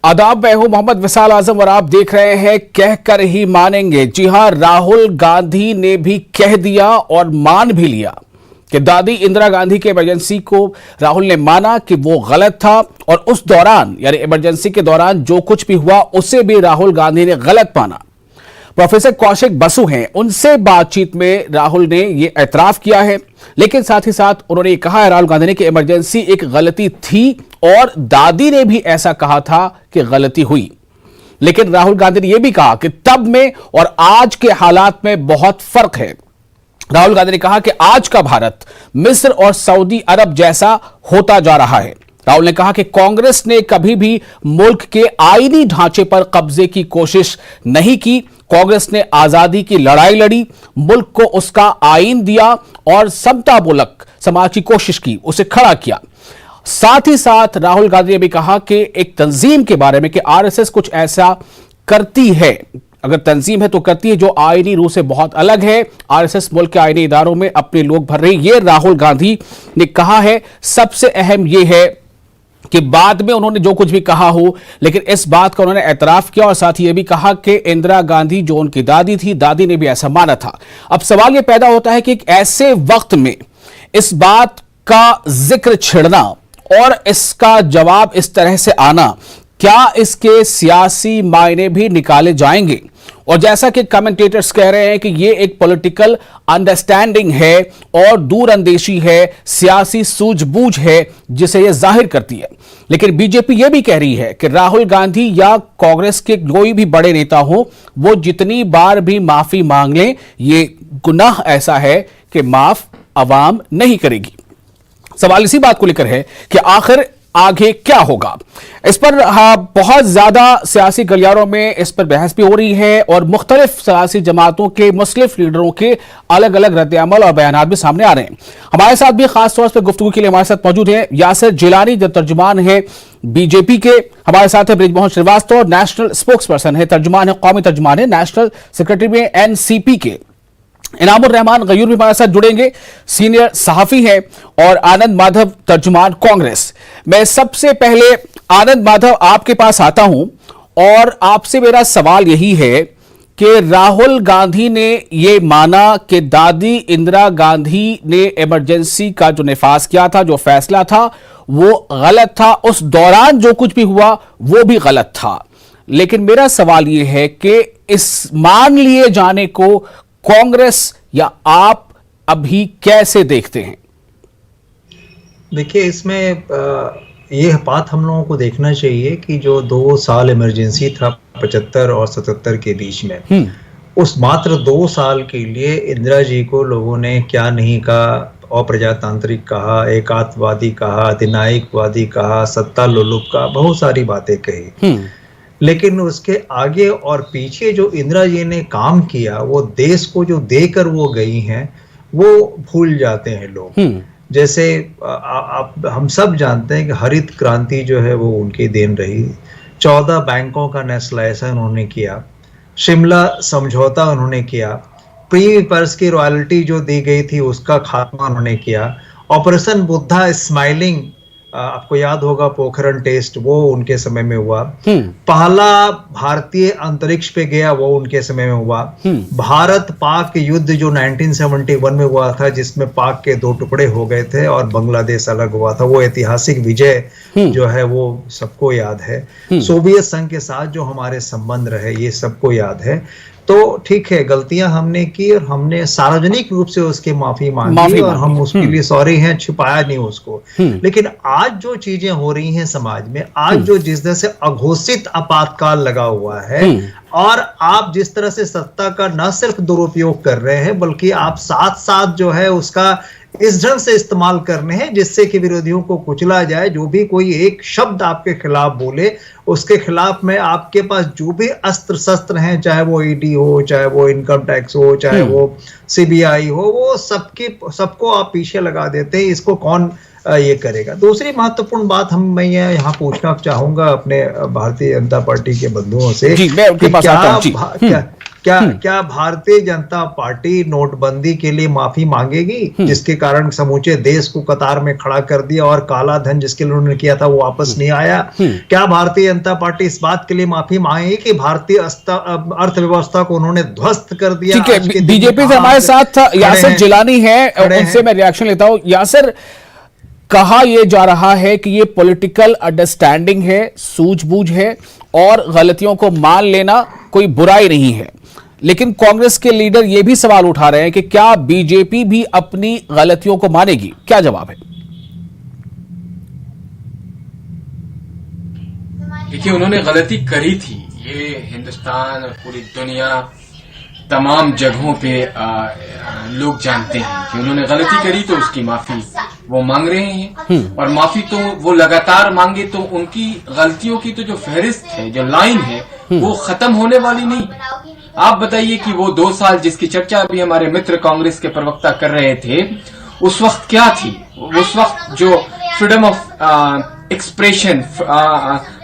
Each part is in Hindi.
आदाब, मैं हूं मोहम्मद विसाल आजम और आप देख रहे हैं कह कर ही मानेंगे। जी हां, राहुल गांधी ने भी कह दिया और मान भी लिया कि दादी इंदिरा गांधी के इमरजेंसी को राहुल ने माना कि वो गलत था और उस दौरान यानी इमरजेंसी के दौरान जो कुछ भी हुआ उसे भी राहुल गांधी ने गलत माना। प्रोफेसर कौशिक बसु हैं, उनसे बातचीत में राहुल ने यह एतराफ किया है, लेकिन साथ ही साथ उन्होंने ये कहा है राहुल गांधी ने कि इमरजेंसी एक गलती थी और दादी ने भी ऐसा कहा था कि गलती हुई। लेकिन राहुल गांधी ने यह भी कहा कि तब में और आज के हालात में बहुत फर्क है। राहुल गांधी ने कहा कि आज का भारत मिस्र और सऊदी अरब जैसा होता जा रहा है। राहुल ने कहा कि कांग्रेस ने कभी भी मुल्क के आईनी ढांचे पर कब्जे की कोशिश नहीं की। कांग्रेस ने आजादी की लड़ाई लड़ी, मुल्क को उसका आईन दिया और समतामूलक समाज की कोशिश की, उसे खड़ा किया। साथ ही साथ राहुल गांधी ने भी कहा कि एक तंजीम के बारे में कि आरएसएस कुछ ऐसा करती है, अगर तंजीम है तो करती है जो आईनी रूह से बहुत अलग है। आरएसएस मुल्क के आईनी इदारों में अपने लोग भर रही, ये राहुल गांधी ने कहा है। सबसे अहम यह है कि बाद में उन्होंने जो कुछ भी कहा हो, लेकिन इस बात का उन्होंने एतराफ किया और साथ ही यह भी कहा कि इंदिरा गांधी जो उनकी दादी थी, दादी ने भी ऐसा माना था। अब सवाल यह पैदा होता है कि एक ऐसे वक्त में इस बात का जिक्र छिड़ना और इसका जवाब इस तरह से आना, क्या इसके सियासी मायने भी निकाले जाएंगे? और जैसा कि कमेंटेटर्स कह रहे हैं कि यह एक पॉलिटिकल अंडरस्टैंडिंग है और दूरअंदेशी है, सियासी सूझबूझ है जिसे यह जाहिर करती है। लेकिन बीजेपी यह भी कह रही है कि राहुल गांधी या कांग्रेस के कोई भी बड़े नेता हो, वो जितनी बार भी माफी मांग लें, ये गुनाह ऐसा है कि माफ अवाम नहीं करेगी। सवाल इसी बात को लेकर है कि आखिर आगे क्या होगा। इस पर बहुत ज्यादा सियासी गलियारों में इस पर बहस भी हो रही है और मुख्तलिफ सियासी जमातों के मुख्तलिफ लीडरों के अलग अलग रद्द-ए-अमल और बयानात भी सामने आ रहे हैं। हमारे साथ भी खास तौर पर गुफ्तगू के लिए हमारे साथ मौजूद हैं यासिर जिलानी, जो तर्जुमान है बीजेपी के। हमारे साथ है Brijmohan Srivastava, national spokesperson है, तर्जुमान है, कौमी तर्जुमान है, नेशनल सेक्रेटरी में एनसीपी के। इनामुर रहमान गयूर भी हमारे साथ जुड़ेंगे, सीनियर सहाफी हैं, और आनंद माधव, तर्जुमान कांग्रेस। मैं सबसे पहले आनंद माधव आपके पास आता हूं और आपसे मेरा सवाल यही है कि राहुल गांधी ने यह माना कि दादी इंदिरा गांधी ने इमरजेंसी का जो निफाज किया था, जो फैसला था, वो गलत था। उस दौरान जो कुछ भी हुआ वो भी गलत था। लेकिन मेरा सवाल यह है कि इस मान लिए जाने को कांग्रेस या आप अभी कैसे देखते हैं? देखिए, इसमें यह बात हम लोगों को देखना चाहिए कि जो 2 साल इमरजेंसी था 75 और 77 के बीच में, उस मात्र 2 साल के लिए इंदिरा जी को लोगों ने क्या नहीं कहा, अप्रजातांत्रिक कहा, एकात्मवादी कहा, अधिनायकवादी कहा, सत्ता लोलुप कहा, बहुत सारी बातें कही। लेकिन उसके आगे और पीछे जो इंदिरा जी ने काम किया, वो देश को जो देकर वो गई हैं, वो भूल जाते हैं लोग। जैसे हम सब जानते हैं कि हरित क्रांति जो है वो उनकी देन रही। 14 बैंकों का नेशनलाइजेशन उन्होंने किया, शिमला समझौता उन्होंने किया, प्री पर्स की रॉयल्टी जो दी गई थी उसका खात्मा उन्होंने किया, ऑपरेशन बुद्धा स्माइलिंग, आपको याद होगा पोखरण टेस्ट, वो उनके समय में हुआ। पहला भारतीय अंतरिक्ष पे गया, वो उनके समय में हुआ। भारत पाक युद्ध जो 1971 में हुआ था, जिसमें पाक के 2 टुकड़े हो गए थे और बांग्लादेश अलग हुआ था, वो ऐतिहासिक विजय जो है वो सबको याद है। सोवियत संघ के साथ जो हमारे संबंध रहे, ये सबको याद है। तो ठीक है, गलतियां हमने की और हमने सार्वजनिक रूप से उसके माफी मांगी और हम उसके लिए सॉरी हैं, छुपाया नहीं उसको। लेकिन आज जो चीजें हो रही हैं समाज में, आज जो जिस तरह से अघोषित आपातकाल लगा हुआ है और आप जिस तरह से सत्ता का न सिर्फ दुरुपयोग कर रहे हैं, बल्कि आप साथ साथ जो है उसका इस ढंग से इस्तेमाल करने हैं जिससे कि विरोधियों को कुचला जाए। जो भी कोई एक शब्द आपके खिलाफ बोले, उसके खिलाफ में आपके पास जो भी अस्त्र शस्त्र हैं, चाहे वो ईडी हो, चाहे वो इनकम टैक्स हो, चाहे वो सीबीआई हो, वो सबको आप पीछे लगा देते हैं। इसको कौन ये करेगा? दूसरी महत्वपूर्ण बात मैं यहाँ पूछना चाहूंगा अपने भारतीय जनता पार्टी के बंधुओं से, क्या भारतीय जनता पार्टी नोटबंदी के लिए माफी मांगेगी, जिसके कारण समूचे देश को कतार में खड़ा कर दिया और काला धन जिसके लिए उन्होंने किया था वो वापस नहीं आया? क्या भारतीय जनता पार्टी इस बात के लिए माफी मांगेगी कि भारतीय अर्थव्यवस्था को उन्होंने ध्वस्त कर दिया? ठीक है, बीजेपी से हमारे साथ यासिर जिलानी है, उनसे मैं रिएक्शन लेता हूं। यासिर, कहा यह जा रहा है कि ये पॉलिटिकल अंडरस्टैंडिंग है, सूझबूझ है और गलतियों को मान लेना कोई बुराई नहीं है, लेकिन कांग्रेस के लीडर ये भी सवाल उठा रहे हैं कि क्या बीजेपी भी अपनी गलतियों को मानेगी? क्या जवाब है? देखिए, उन्होंने गलती करी थी, ये हिंदुस्तान और पूरी दुनिया तमाम जगहों पे लोग जानते हैं कि उन्होंने गलती करी, तो उसकी माफी वो मांग रहे हैं। और माफी तो वो लगातार मांगे तो उनकी गलतियों की तो जो फहरिस्त है, जो लाइन है, वो खत्म होने वाली नहीं। आप बताइए कि वो 2 साल जिसकी चर्चा अभी हमारे मित्र कांग्रेस के प्रवक्ता कर रहे थे, उस वक्त क्या थी? उस वक्त जो फ्रीडम ऑफ एक्सप्रेशन,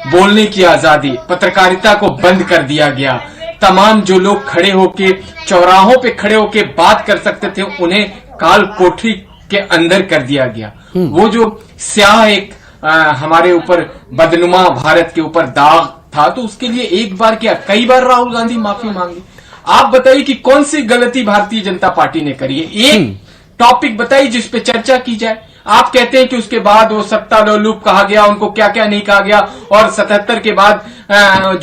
बोलने की आजादी, पत्रकारिता को बंद कर दिया गया, तमाम जो लोग खड़े होके चौराहों पे खड़े होके बात कर सकते थे उन्हें काल कोठरी के अंदर कर दिया गया। वो जो स्याह एक हमारे ऊपर बदनुमा भारत के ऊपर दाग था, तो उसके लिए एक बार क्या कई बार राहुल गांधी माफी मांगी? आप बताइए कि कौन सी गलती भारतीय जनता पार्टी ने करी है? एक टॉपिक बताइए जिस पे चर्चा की जाए। आप कहते हैं कि उसके बाद वो सत्ता लोलुप कहा गया, उनको क्या क्या नहीं कहा गया, और 77 के बाद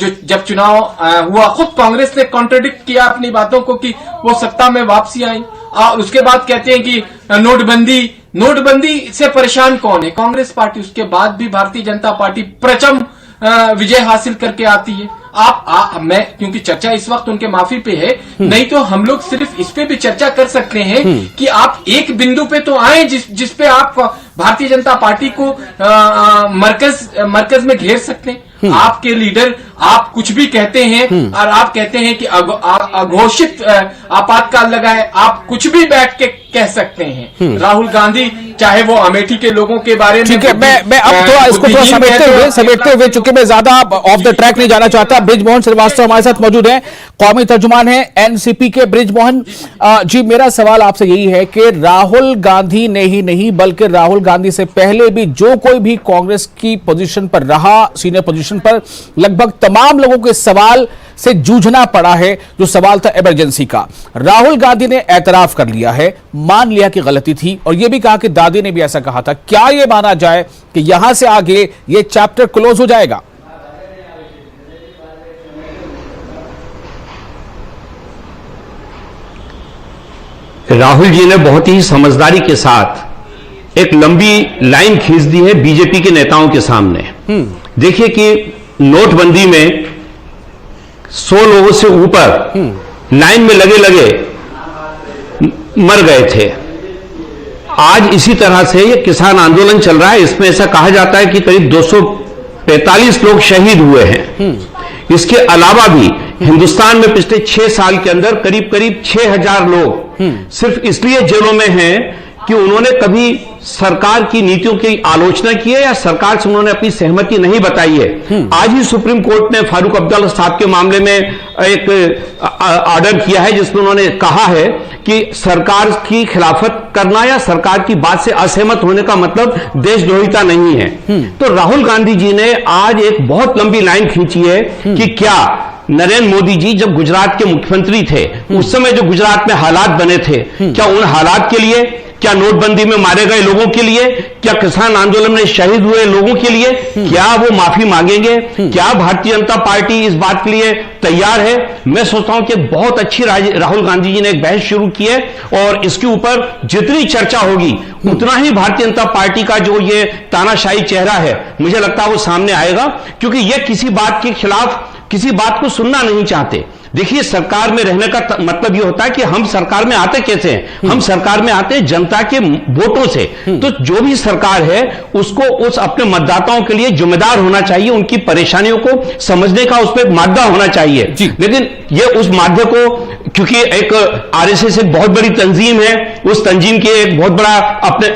जो जब चुनाव हुआ, खुद कांग्रेस ने कॉन्ट्रडिक्ट किया अपनी बातों को कि वो सत्ता में वापसी आई। उसके बाद कहते हैं कि नोटबंदी से परेशान कौन है? कांग्रेस पार्टी। उसके बाद भी भारतीय जनता पार्टी प्रचंड विजय हासिल करके आती है। मैं क्योंकि चर्चा इस वक्त उनके माफी पे है, नहीं तो हम लोग सिर्फ इस पे भी चर्चा कर सकते हैं कि आप एक बिंदु पे तो आए जिस पे आप भारतीय जनता पार्टी को मरकज में घेर सकते हैं। आपके लीडर, आप कुछ भी कहते हैं और आप कहते हैं कि अघोषित आपातकाल लगाए, आप कुछ भी बैठ के कह सकते हैं। राहुल गांधी चाहे वो अमेठी के लोगों के बारे में, ठीक है, मैं अब थोड़ा इसको थोड़ा समेटते हुए चूंकि मैं ज्यादा ऑफ द ट्रैक नहीं जाना चाहता, बृजमोहन श्रीवास्तव हमारे साथ मौजूद हैं, कौमी तर्जुमान है एनसीपी के। बृजमोहन जी, मेरा सवाल आपसे यही है कि राहुल गांधी ने ही नहीं बल्कि राहुल गांधी से पहले भी जो कोई भी कांग्रेस की पोजीशन पर रहा, सीनियर पोजीशन पर, लगभग तमाम लोगों के सवाल से जूझना पड़ा है। जो सवाल था इमरजेंसी का, राहुल गांधी ने एतराफ कर लिया है, मान लिया कि गलती थी, और यह भी कहा कि दादी ने भी ऐसा कहा था। क्या यह माना जाए कि यहां से आगे यह चैप्टर क्लोज हो जाएगा? राहुल जी ने बहुत ही समझदारी के साथ एक लंबी लाइन खींच दी है बीजेपी के नेताओं के सामने। देखिए कि नोटबंदी में 100 लोगों से ऊपर लाइन में लगे मर गए थे। आज इसी तरह से ये किसान आंदोलन चल रहा है, इसमें ऐसा कहा जाता है कि करीब 245 लोग शहीद हुए हैं। इसके अलावा भी हिंदुस्तान में पिछले 6 साल के अंदर करीब 6000 लोग सिर्फ इसलिए जेलों में हैं कि उन्होंने कभी सरकार की नीतियों की आलोचना की है या सरकार से उन्होंने अपनी सहमति नहीं बताई है। आज ही सुप्रीम कोर्ट ने फारूक अब्दुल्ला साहब के मामले में एक ऑर्डर किया है जिसमें उन्होंने कहा है कि सरकार की खिलाफत करना या सरकार की बात से असहमत होने का मतलब देशद्रोहिता नहीं है। तो राहुल गांधी जी ने आज एक बहुत लंबी लाइन खींची है कि क्या नरेंद्र मोदी जी जब गुजरात के मुख्यमंत्री थे, उस समय जो गुजरात में हालात बने थे, क्या उन हालात के लिए, क्या नोटबंदी में मारे गए लोगों के लिए, क्या किसान आंदोलन में शहीद हुए लोगों के लिए, क्या वो माफी मांगेंगे? क्या भारतीय जनता पार्टी इस बात के लिए तैयार है? मैं सोचता हूं कि बहुत अच्छी राहुल गांधी जी ने एक बहस शुरू की है और इसके ऊपर जितनी चर्चा होगी उतना ही भारतीय जनता पार्टी का जो ये तानाशाही चेहरा है, मुझे लगता है वो सामने आएगा, क्योंकि ये किसी बात के खिलाफ किसी बात को सुनना नहीं चाहते। देखिए, सरकार में रहने का मतलब यह होता है कि हम सरकार में आते कैसे हैं? हम सरकार में आते हैं जनता के वोटों से। तो जो भी सरकार है उसको उस अपने मतदाताओं के लिए जिम्मेदार होना चाहिए, उनकी परेशानियों को समझने का उस पर माध्यम होना चाहिए। लेकिन ये उस माध्यम को, क्योंकि एक आरएसएस एक बहुत बड़ी तंजीम है, उस तंजीम के एक बहुत बड़ा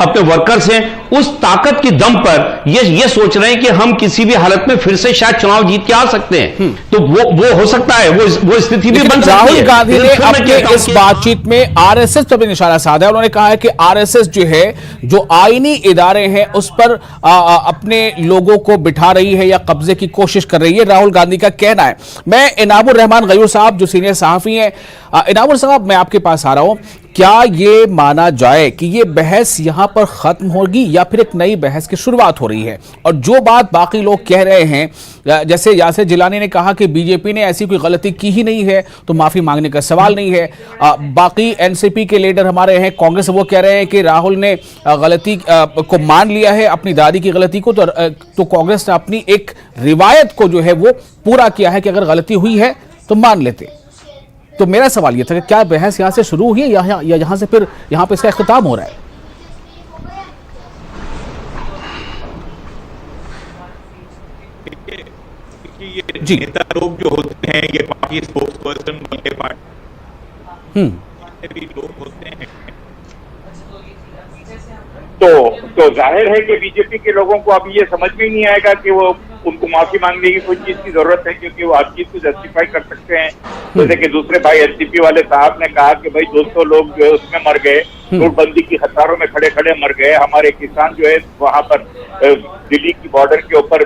अपने वर्कर्स हैं, उस ताकत के दम पर ये सोच रहे हैं कि हम किसी भी हालत में फिर से शायद चुनाव जीत के आ सकते हैं। तो वो हो सकता है, वो स्थिति भी बन सकती है। राहुल गांधी ने अपने इस बातचीत में आरएसएस पर भी निशाना साधा। उन्होंने कहा है कि आरएसएस जो है, जो आईनी इदारे हैं उस पर अपने लोगों को बिठा रही है या कब्जे की कोशिश कर रही है, राहुल गांधी का कहना है। मैं इनामुर रहमान गयूर साहब जो सीनियर सहाफी हैं, इनामुर साहब मैं आपके पास आ रहा हूं। क्या ये माना जाए कि ये बहस यहां पर खत्म होगी या फिर एक नई बहस की शुरुआत हो रही है? और जो बात बाकी लोग कह रहे हैं, जैसे यासिर जिलानी ने कहा कि बीजेपी ने ऐसी कोई गलती की ही नहीं है तो माफी मांगने का सवाल नहीं है। बाकी एनसीपी के लीडर हमारे हैं, कांग्रेस, वो कह रहे हैं कि राहुल ने गलती को मान लिया है, अपनी दादी की गलती को, तो कांग्रेस ने अपनी एक रिवायत को जो है वो पूरा किया है कि अगर गलती हुई है तो मान लेते। तो मेरा सवाल यह था कि क्या बहस यहां से शुरू हुई है या यहां से फिर यहां पे इसका इख्तिताम हो रहा है? ये नेता लोग जो होते हैं, ये पार्टी स्पोक्स पर्सन वाले पार्टी भी लोग होते हैं, तो जाहिर है कि बीजेपी के लोगों को अभी ये समझ में नहीं आएगा कि वो उनको माफी मांगने की कोई चीज की जरूरत है, क्योंकि वो हर चीज को जस्टिफाई कर सकते हैं। जैसे कि दूसरे भाई एनसीपी वाले साहब ने कहा कि भाई 200 लोग जो है उसमें मर गए, नोटबंदी की कतारों में खड़े खड़े मर गए, हमारे किसान जो है वहां पर दिल्ली की बॉर्डर के ऊपर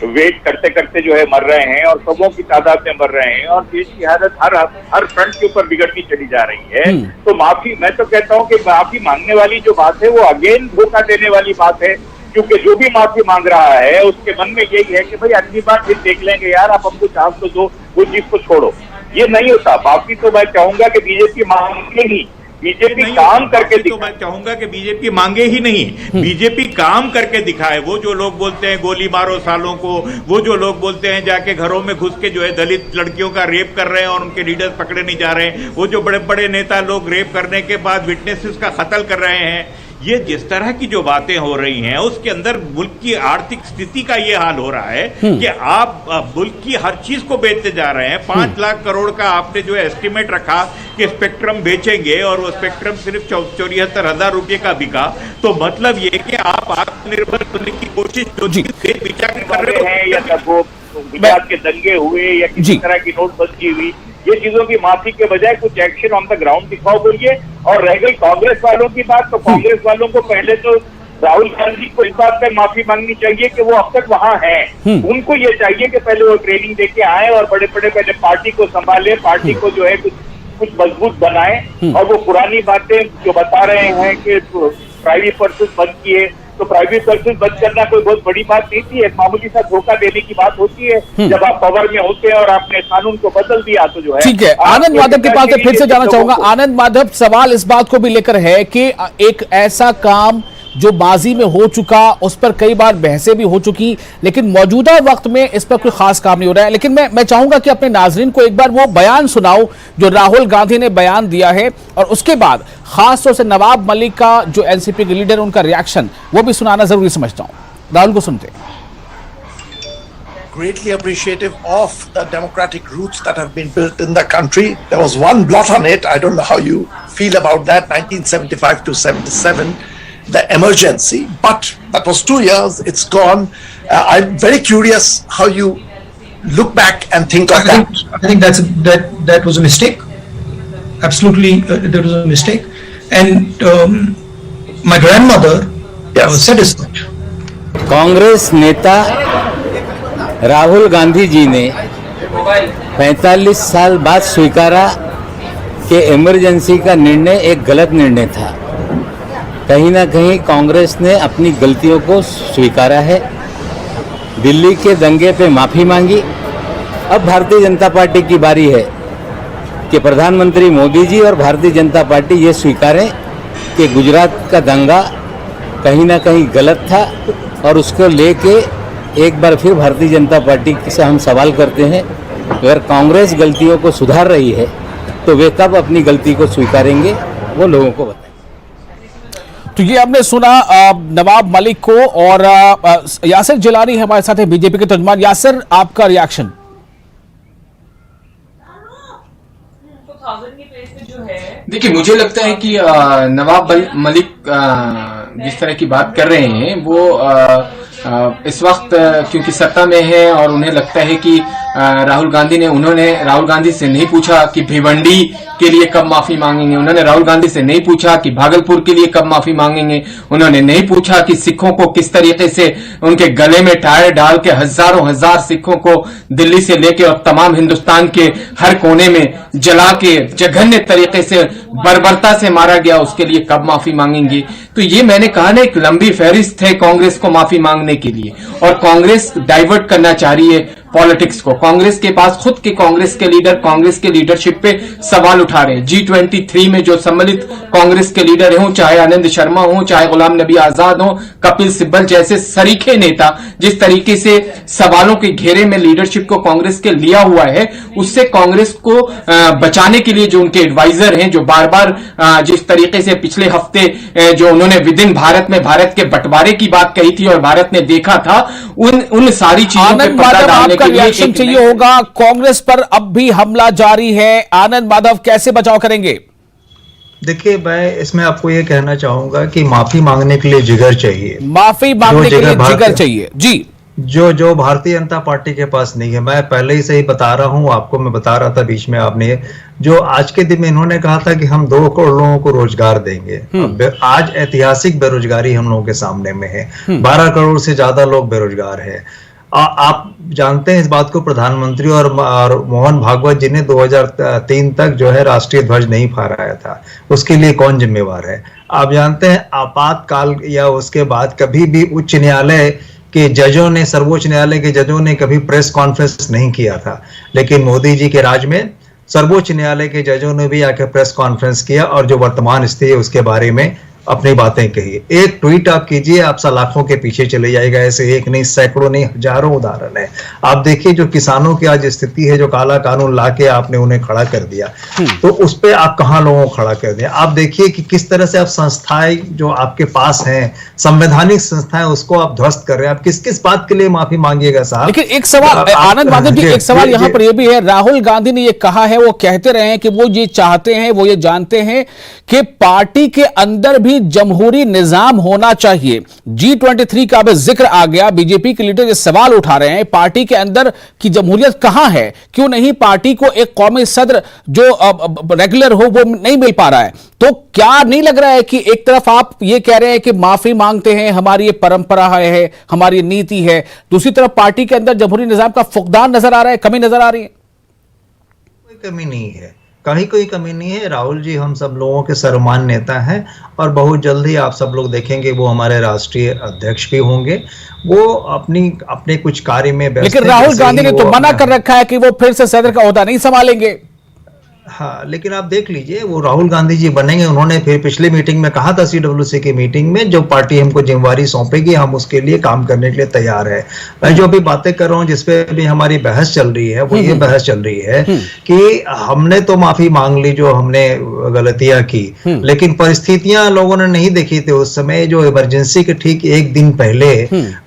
वेट करते करते जो है मर रहे हैं और सबों की तादाद में मर रहे हैं, और देश की हालत हर फ्रंट के ऊपर बिगड़ती चली जा रही है। तो माफी, मैं तो कहता हूं कि माफी मांगने वाली जो बात है वो अगेन धोखा देने वाली बात है, क्योंकि जो भी माफी मांग रहा है उसके मन में यही है कि भाई अगली बार फिर देख लेंगे यार, आप हमको चांस तो दो, वो चीज को छोड़ो। ये नहीं होता। माफी तो मैं चाहूंगा कि बीजेपी मांगे ही, बीजेपी काम करके तो मैं चाहूंगा कि बीजेपी मांगे ही नहीं, बीजेपी काम करके दिखाए। वो जो लोग बोलते हैं गोली मारो सालों को, वो जो लोग बोलते हैं जाके घरों में घुस के जो है दलित लड़कियों का रेप कर रहे हैं और उनके लीडर्स पकड़े नहीं जा रहे हैं, वो जो बड़े बड़े नेता लोग रेप करने के बाद विटनेसेस का कत्ल कर रहे हैं, ये जिस तरह की जो बातें हो रही हैं उसके अंदर मुल्क की आर्थिक स्थिति का ये हाल हो रहा है कि आप मुल्क की हर चीज को बेचते जा रहे हैं। 5 लाख करोड़ का आपने जो है एस्टिमेट रखा कि स्पेक्ट्रम बेचेंगे और वो स्पेक्ट्रम सिर्फ 74,000 रुपये का बिका। तो मतलब ये कि आप आत्मनिर्भर होने की कोशिश जो कर रहे हैं, या वो गुजरात के दंगे हुए या किसी तरह की नोटबंदी हुई, ये चीजों की माफी के बजाय कुछ एक्शन ऑन द ग्राउंड दिखाओ बोलिए। और रह गई कांग्रेस वालों की बात, तो कांग्रेस वालों को पहले तो राहुल गांधी को इस बात पर माफी मांगनी चाहिए कि वो अब तक वहां हैं। उनको ये चाहिए कि पहले वो ट्रेनिंग देके आए और बड़े बड़े पहले पार्टी को संभाले, पार्टी को जो है कुछ मजबूत बनाए। और वो पुरानी बातें जो बता रहे हैं कि प्राइवेट पर्सन बंद किए, तो प्राइवेट पर्सन बंद करना कोई बहुत बड़ी बात नहीं थी, एक मामूली सा धोखा देने की बात होती है। जब आप पावर में होते हैं और आपने कानून को बदल दिया तो जो है। ठीक है, आनंद माधव के पास फिर से जाना चाहूंगा। आनंद माधव, सवाल इस बात को भी लेकर है कि एक ऐसा काम जो माजी में हो चुका, उस पर कई बार बहसें भी हो चुकी, लेकिन मौजूदा वक्त में इस पर कोई खास काम नहीं हो रहा है। लेकिन मैं चाहूंगा कि अपने नाजरीन को एक बार वो बयान सुनाओ जो राहुल गांधी ने बयान दिया है, और उसके बाद खास तौर से नवाब मलिक का जो एनसीपी के लीडर, उनका रिएक्शन वो भी सुनाना जरूरी समझता हूं। राहुल को सुनते हैं। Greatly appreciative of the democratic roots that have been built in the country. There was one blot on it. I don't know how you feel about that. 1975 to 77, the emergency. But that was 2 years. It's gone. I'm very curious how you look back and think of that. I think that was a mistake. Absolutely, that was a mistake. And my grandmother said as much. Congress नेता राहुल गांधी जी ने 45 साल बाद स्वीकारा कि इमरजेंसी का निर्णय एक गलत निर्णय था। कहीं ना कहीं कांग्रेस ने अपनी गलतियों को स्वीकारा है, दिल्ली के दंगे पे माफ़ी मांगी। अब भारतीय जनता पार्टी की बारी है कि प्रधानमंत्री मोदी जी और भारतीय जनता पार्टी ये स्वीकारें कि गुजरात का दंगा कहीं ना कहीं गलत था, और उसको लेके एक बार फिर भारतीय जनता पार्टी से हम सवाल करते हैं, अगर कांग्रेस गलतियों को सुधार रही है तो वे कब अपनी गलती को स्वीकारेंगे, वो लोगों को बताएं। तो ये आपने सुना नवाब मलिक को, और यासिर जिलानी हमारे साथ है, बीजेपी के तर्जुमान। यासिर, आपका रिएक्शन? देखिए, मुझे लगता है कि नवाब मलिक जिस तरह की बात कर रहे हैं वो इस वक्त क्योंकि सत्ता में है और उन्हें लगता है कि उन्होंने राहुल गांधी से नहीं पूछा कि भिवंडी के लिए कब माफी मांगेंगे, उन्होंने राहुल गांधी से नहीं पूछा कि भागलपुर के लिए कब माफी मांगेंगे, उन्होंने नहीं पूछा कि सिखों को किस तरीके से उनके गले में टायर डाल के हजारों हजार सिखों को दिल्ली से लेके और तमाम हिंदुस्तान के हर कोने में जला के जघन्य तरीके से बर्बरता से मारा गया, उसके लिए कब माफी मांगेंगे। तो ये मैंने कहा ना, एक लंबी फहरिस्त है कांग्रेस को माफी मांगने के लिए, और कांग्रेस डाइवर्ट करना चाह रही है पॉलिटिक्स को। कांग्रेस के पास खुद के कांग्रेस के लीडर कांग्रेस के लीडरशिप पे सवाल उठा रहे हैं। G23 में जो सम्मिलित कांग्रेस के लीडर हों, चाहे आनंद शर्मा हो, चाहे गुलाम नबी आजाद हो, कपिल सिब्बल जैसे सरीखे नेता जिस तरीके से सवालों के घेरे में लीडरशिप को कांग्रेस के लिया हुआ है, उससे कांग्रेस को बचाने के लिए जो उनके एडवाइजर हैं, जो बार बार जिस तरीके से पिछले हफ्ते जो उन्होंने विदिन भारत में भारत के बंटवारे की बात कही थी और भारत ने देखा था, उन सारी चीजों पे पर्दा डालने के लिए रिएक्शन चाहिए होगा। कांग्रेस पर अब भी हमला जारी है, आनंद माधव कैसे बचाव करेंगे? देखिए, मैं इसमें आपको ये कहना चाहूंगा कि माफी मांगने के लिए जिगर चाहिए, माफी मांगने के लिए जिगर चाहिए जी, जो भारतीय जनता पार्टी के पास नहीं है। मैं पहले ही से ही बता रहा हूं आपको, मैं बता रहा था बीच में, आपने जो आज के दिन में इन्होंने कहा था कि हम 2 करोड़ लोगों को रोजगार देंगे। आज ऐतिहासिक बेरोजगारी हम लोगों के सामने में है, 12 करोड़ से ज्यादा लोग बेरोजगार है। आप जानते हैं इस बात को, प्रधानमंत्री और मोहन भागवत जी ने 2003 तक जो है राष्ट्रीय ध्वज नहीं फहराया था, उसके लिए कौन जिम्मेवार है? आप जानते हैं आपातकाल या उसके बाद कभी भी उच्च न्यायालय के जजों ने, सर्वोच्च न्यायालय के जजों ने कभी प्रेस कॉन्फ्रेंस नहीं किया था, लेकिन मोदी जी के राज में सर्वोच्च न्यायालय के जजों ने भी आकर प्रेस कॉन्फ्रेंस किया और जो वर्तमान स्थिति है उसके बारे में अपनी बातें कही। एक ट्वीट आप कीजिए, आप सलाखों के पीछे चले जाएगा। ऐसे एक नहीं, सैकड़ों नहीं, हजारों उदाहरण है। आप देखिए जो किसानों की आज स्थिति है, जो काला कानून लाके आपने उन्हें खड़ा कर दिया, तो उस पर आप कहां लोगों को खड़ा कर दिया। आप देखिए कि किस तरह से आप संस्थाएं जो आपके पास हैं, संवैधानिक संस्थाएं, उसको आप ध्वस्त कर रहे हैं। आप किस किस बात के लिए माफी मांगिएगा साहब? लेकिन एक सवाल आनंद माधव जी, एक सवाल यहां पर यह भी है, राहुल गांधी ने यह कहा है, वो कहते रहे हैं कि वो ये चाहते हैं, वो ये जानते हैं कि पार्टी के अंदर भी जमहूरी निजाम होना चाहिए। G23 का भी जिक्र आ गया, बीजेपी के लीडर ये सवाल उठा रहे हैं, पार्टी के अंदर की जमहूरियत कहां है? क्यों नहीं पार्टी को एक कौमी सदर जो रेगुलर हो वो नहीं मिल पा रहा है? तो क्या नहीं लग रहा है कि एक तरफ आप ये कह रहे हैं कि माफी मांगते हैं, हमारी ये परंपरा है, हमारी नीति है, दूसरी तरफ पार्टी के अंदर जमहूरी निजाम का फुकदान नजर आ रहा है, कमी नजर आ रही है? कोई कमी नहीं है, कहीं कोई कमी नहीं है। राहुल जी हम सब लोगों के सर्वमान्य नेता हैं और बहुत जल्दी आप सब लोग देखेंगे वो हमारे राष्ट्रीय अध्यक्ष भी होंगे। वो अपने कुछ कार्य में व्यस्त, लेकिन राहुल गांधी ने तो मना कर रखा है कि वो फिर से सदर का ओहदा नहीं संभालेंगे। हाँ, लेकिन आप देख लीजिए वो राहुल गांधी जी बनेंगे। उन्होंने फिर पिछली मीटिंग में कहा था, CWC की मीटिंग में, जो पार्टी हमको जिम्मेवारी सौंपेगी हम उसके लिए काम करने के लिए तैयार है। मैं जो अभी बातें कर रहा हूँ, जिसपे भी हमारी बहस चल रही है, वो ये बहस चल रही है कि हमने तो माफी मांग ली जो हमने गलतियां की, लेकिन परिस्थितियां लोगों ने नहीं देखी थी उस समय। जो इमरजेंसी के ठीक एक दिन पहले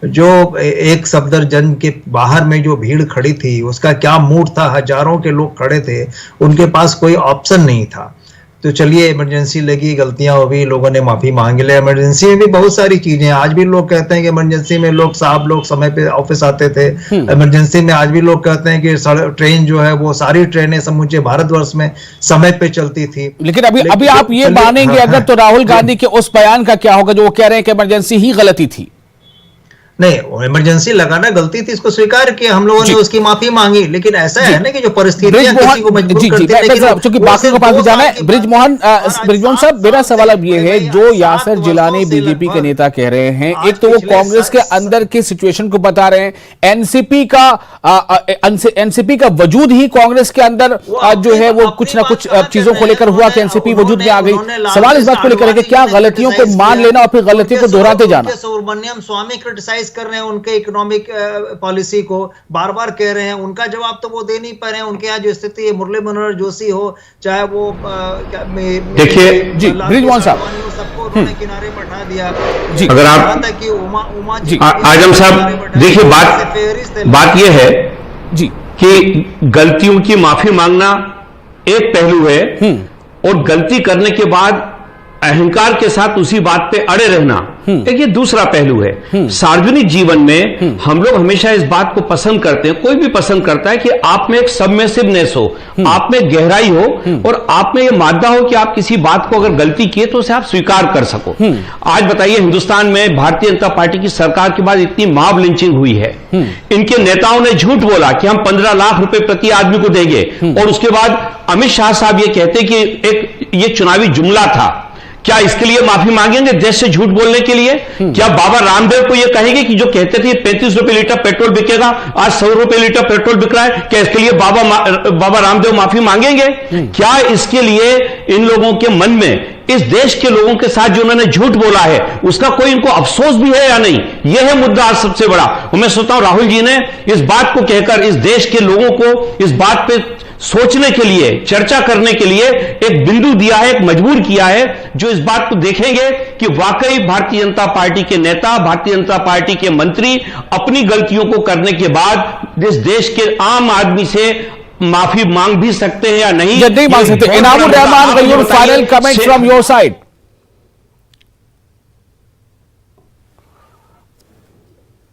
जो एक सफदरजंग के बाहर में जो भीड़ खड़ी थी, उसका क्या मूड था? हजारों के लोग खड़े थे, उनके पास कोई ऑप्शन नहीं था। तो चलिए इमरजेंसी लगी, गलतियां हो गई, लोगों ने माफी मांग ली। इमरजेंसी में भी बहुत सारी चीजें, आज भी लोग कहते हैं कि इमरजेंसी में लोग समय पे ऑफिस आते थे। इमरजेंसी में आज भी लोग कहते हैं कि ट्रेन जो है वो सारी ट्रेनें समूचे भारतवर्ष में समय पे चलती थी। लेकिन अभी आप ये मानेंगे अगर, तो राहुल गांधी के उस बयान का क्या होगा जो वो कह रहे हैं कि इमरजेंसी ही गलती थी? नहीं, इमरजेंसी लगाना गलती थी, इसको स्वीकार किया हम लोगों ने, उसकी माफी मांगी। लेकिन ऐसा है ना कि जो परिस्थितियां किसी को मजबूर करती हैं, क्योंकि बाकी को पास भी जाना है। ब्रिजमोहन साहब, मेरा सवाल अब ये है, जो यासिर जिलानी बीजेपी के नेता कह रहे हैं, एक तो वो कांग्रेस के अंदर की सिचुएशन को बता रहे हैं, एनसीपी का वजूद ही कांग्रेस के अंदर जो है वो कुछ ना कुछ चीजों को लेकर हुआ कि एनसीपी वजूद में आ गई। सवाल इस बात को लेकर है कि क्या गलतियों को मान लेना और फिर गलतियों को दोहराते जाना? सुब्रमण्यम स्वामी क्रिटिसाइज कर रहे हैं उनके इकोनॉमिक पॉलिसी को, बार बार कह रहे हैं, उनका जवाब तो वो दे नहीं पा रहे हैं। उनके यहाँ जो स्थिति है, मुरली मनोहर जोशी हो, चाहे वो देखिए जी ब्रिजमोहन साहब, सबको उन्होंने किनारे बैठा दिया जी। अगर आप कि उमा जी आजम साहब देखिए, बात यह है जी कि गलतियों की माफी मांगना एक पहलू है, और गलती करने के बाद अहंकार के साथ उसी बात पे अड़े रहना एक ये दूसरा पहलू है। सार्वजनिक जीवन में हम लोग हमेशा इस बात को पसंद करते हैं, कोई भी पसंद करता है कि आप में एक सबमिसिवनेस हो, आप में गहराई हो और आप में यह मादा हो कि आप किसी बात को अगर गलती किए तो उसे आप स्वीकार कर सको। आज बताइए, हिंदुस्तान में भारतीय जनता पार्टी की सरकार के बाद इतनी मॉब लिंचिंग हुई है, इनके नेताओं ने झूठ बोला कि हम 15 लाख रुपए प्रति आदमी को देंगे और उसके बाद अमित शाह साहब ये कहते कि एक ये चुनावी जुमला था। क्या इसके लिए माफी मांगेंगे देश से झूठ बोलने के लिए? क्या बाबा रामदेव को यह कहेंगे कि जो कहते थे 35 रुपए लीटर पेट्रोल बिकेगा, आज 100 रुपए लीटर पेट्रोल बिक रहा है, क्या इसके लिए बाबा रामदेव माफी मांगेंगे? क्या इसके लिए इन लोगों के मन में, इस देश के लोगों के साथ जो उन्होंने झूठ बोला है, उसका कोई इनको अफसोस भी है या नहीं? यह है मुद्दा आज सबसे बड़ा। और मैं सोचता हूं राहुल जी ने इस बात को कहकर इस देश के लोगों को इस बात पे सोचने के लिए, चर्चा करने के लिए एक बिंदु दिया है, एक मजबूर किया है, जो इस बात को देखेंगे कि वाकई भारतीय जनता पार्टी के नेता, भारतीय जनता पार्टी के मंत्री अपनी गलतियों को करने के बाद इस देश के आम आदमी से माफी मांग भी सकते हैं या नहीं? नहीं मांग सकते। Inamur Rahman, Gayur, final comment from your side.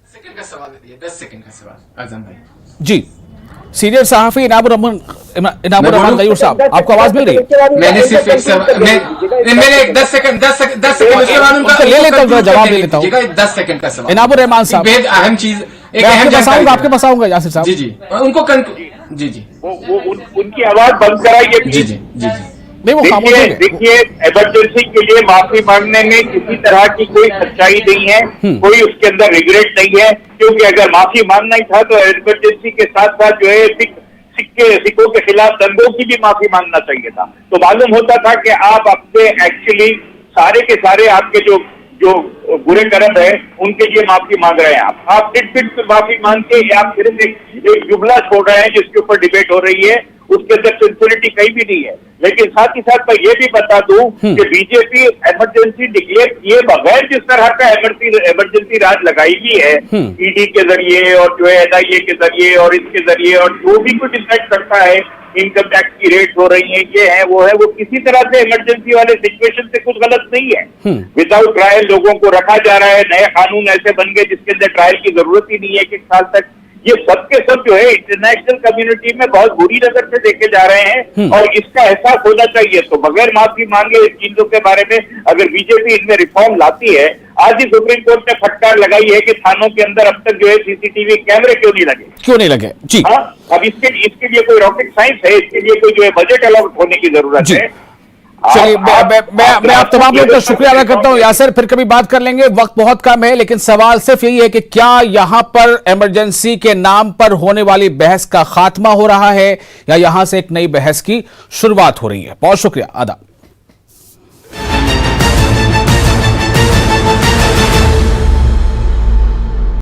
Second का सवाल है, 10 सेकंड का सवाल आजम भाई जी। सीनियर सहाफी इनामुर रहमान गयूर साहब, आपको आवाज मिल रही है? मैंने सिर्फ एक सवाल, मैंने 10 सेकंड उसके बाद उनका ले लेता हूं, जवाब ले लेता हूं। 10 सेकंड का सवाल। इनामुर रहमान साहब, बेहद अहम चीज, एक अहम जानकारी आपके पास आऊंगा यासिर साहब। जी जी, उनको जी वो उनकी आवाज बंद कराइए। जी जी जी जी। नहीं, वो खामोश है। देखिए, इमरजेंसी के लिए माफी मांगने में किसी तरह की कोई सच्चाई नहीं है, कोई उसके अंदर रिग्रेट नहीं है, क्योंकि अगर माफी मांगना ही था तो इमरजेंसी के साथ साथ जो है सिखों के खिलाफ दंगों की भी माफी मांगना चाहिए था। तो मालूम होता था कि आप अपने एक्चुअली सारे के सारे आपके जो बुरे कर्म है उनके लिए माफी मांग रहे हैं। आप फिट पे माफी मांग के आप सिर्फ एक जुमला छोड़ रहे हैं जिसके ऊपर डिबेट हो रही है, उसके अंदर सिंसियरिटी कहीं भी नहीं है। लेकिन साथ ही साथ मैं ये भी बता दूं कि बीजेपी इमरजेंसी डिक्लेयर किए बगैर जिस तरह का इमरजेंसी राज लगाई हुई है, ईडी के जरिए और जो है एनआईए के जरिए और इसके जरिए, और जो भी कुछ डिसाइड करता है, इनकम टैक्स की रेट हो रही है, ये है वो है, वो किसी तरह से इमरजेंसी वाले सिचुएशन से कुछ गलत नहीं है। विदाउट ट्रायल लोगों को रखा जा रहा है, नए कानून ऐसे बन गए जिसके अंदर ट्रायल की जरूरत ही नहीं है 1 साल तक। ये सब के सब जो है इंटरनेशनल कम्युनिटी में बहुत बुरी नजर से देखे जा रहे हैं और इसका एहसास होना चाहिए। तो बगैर माफी मांगे इन चीजों के बारे में अगर बीजेपी इनमें रिफॉर्म लाती है, आज ही सुप्रीम कोर्ट ने फटकार लगाई है कि थानों के अंदर अब तक जो है सीसीटीवी कैमरे क्यों नहीं लगे जी। हाँ, अब इसके लिए कोई रॉकेट साइंस है, इसके लिए कोई जो है बजट अलॉट होने की जरूरत है। चलिए, मैं आप तमाम लोगों का शुक्रिया अदा करता हूं यासिर, फिर कभी बात कर लेंगे, वक्त बहुत कम है। लेकिन सवाल सिर्फ यही है कि क्या यहां पर इमरजेंसी के नाम पर होने वाली बहस का खात्मा हो रहा है या यहां से एक नई बहस की शुरुआत हो रही है? बहुत शुक्रिया, आदाब।